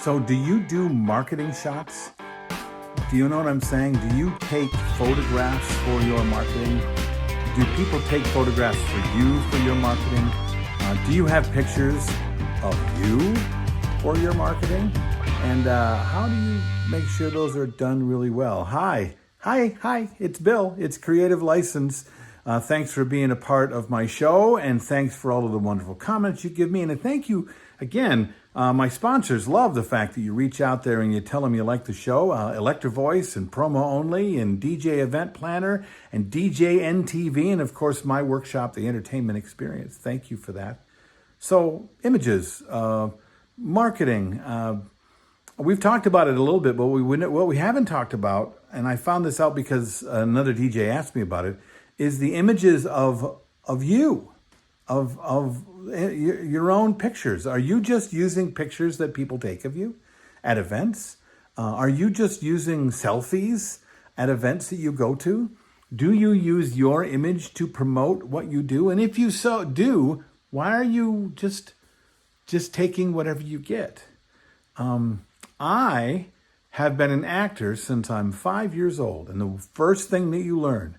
So do you do marketing shots? Do you know what I'm saying? Do you take photographs for your marketing? Do people take photographs for you for your marketing? Do you have pictures of you for your marketing? And how do you make sure those are done really well? Hi, it's Bill. It's Creative License. Thanks for being a part of my show, and thanks for all of the wonderful comments you give me. And thank you again. My sponsors love the fact that you reach out there and you tell them you like the show. Electro Voice and Promo Only and DJ Event Planner and DJ NTV and, of course, my workshop, The Entertainment Experience. Thank you for that. So, images, marketing. We've talked about it a little bit, but what we haven't talked about, and I found this out because another DJ asked me about it, is the images of you, of your own pictures. Are you just using pictures that people take of you at events? Are you just using selfies at events that you go to? Do you use your image to promote what you do? And if you so do, why are you just taking whatever you get? I have been an actor since I'm 5 years old, and the first thing that you learn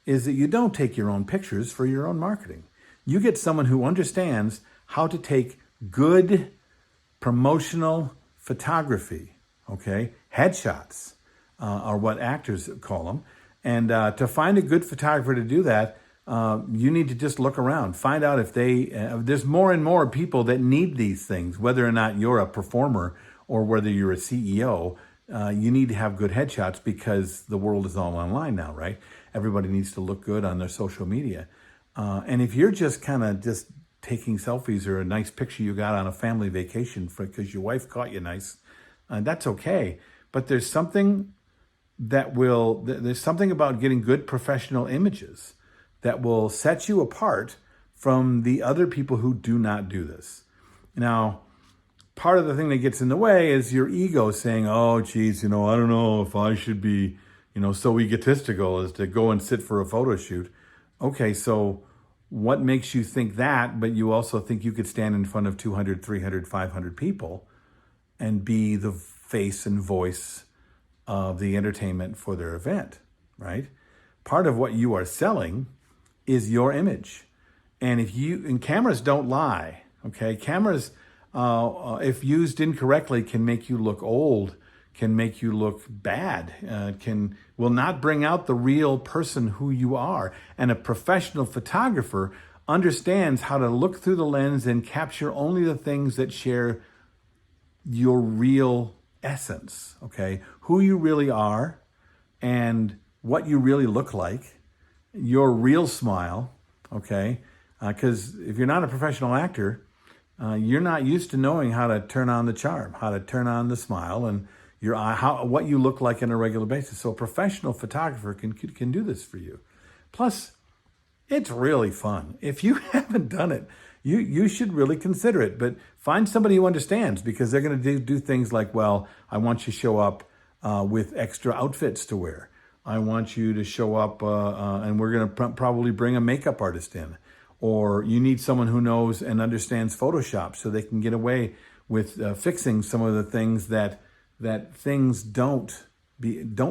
is that you don't take your own pictures for your own marketing. You get someone who understands how to take good promotional photography, okay? Headshots are what actors call them. And to find a good photographer to do that, you need to just look around. Find out if there's more and more people that need these things, whether or not you're a performer or whether you're a CEO. You need to have good headshots because the world is all online now, right? Everybody needs to look good on their social media. And if you're just kind of just taking selfies or a nice picture you got on a family vacation because your wife caught you nice, that's okay. But there's something there's something about getting good professional images that will set you apart from the other people who do not do this. Now, part of the thing that gets in the way is your ego saying, oh, geez, I don't know if I should be, so egotistical as to go and sit for a photo shoot. Okay, so what makes you think that, but you also think you could stand in front of 200, 300, 500 people and be the face and voice of the entertainment for their event, right? Part of what you are selling is your image. And cameras don't lie, okay? Cameras, if used incorrectly, can make you look old, can make you look bad, will not bring out the real person who you are. And a professional photographer understands how to look through the lens and capture only the things that share your real essence, okay? Who you really are and what you really look like, your real smile, okay? Because if you're not a professional actor, you're not used to knowing how to turn on the charm, how to turn on the smile and your eye, what you look like on a regular basis. So a professional photographer can do this for you. Plus, it's really fun. If you haven't done it, you should really consider it. But find somebody who understands, because they're going to do things like, well, I want you to show up with extra outfits to wear. I want you to show up and we're going to probably bring a makeup artist in. Or you need someone who knows and understands Photoshop so they can get away with fixing some of the things that things don't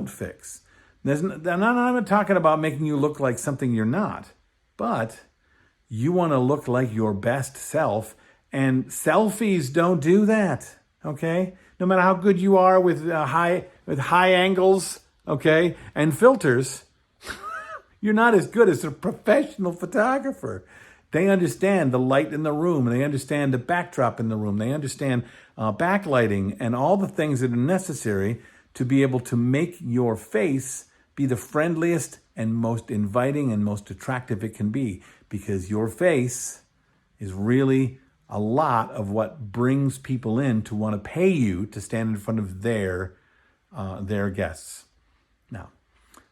fix. I'm not talking about making you look like something you're not, but you want to look like your best self, and selfies don't do that, okay? No matter how good you are with high angles, okay, and filters, you're not as good as a professional photographer. They understand the light in the room. They understand the backdrop in the room. They understand backlighting and all the things that are necessary to be able to make your face be the friendliest and most inviting and most attractive it can be, because your face is really a lot of what brings people in to want to pay you to stand in front of their guests. Now,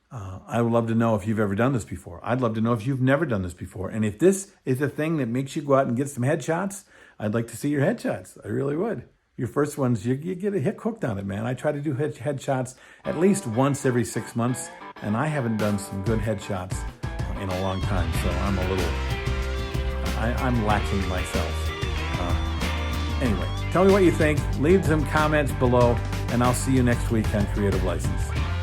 I would love to know if you've ever done this before. I'd love to know if you've never done this before. And if this is a thing that makes you go out and get some headshots, I'd like to see your headshots. I really would. Your first ones, you get a hit hooked on it, man. I try to do headshots at least once every 6 months, and I haven't done some good headshots in a long time. So I'm lacking myself. Anyway. Tell me what you think. Leave some comments below, and I'll see you next week on Creative License.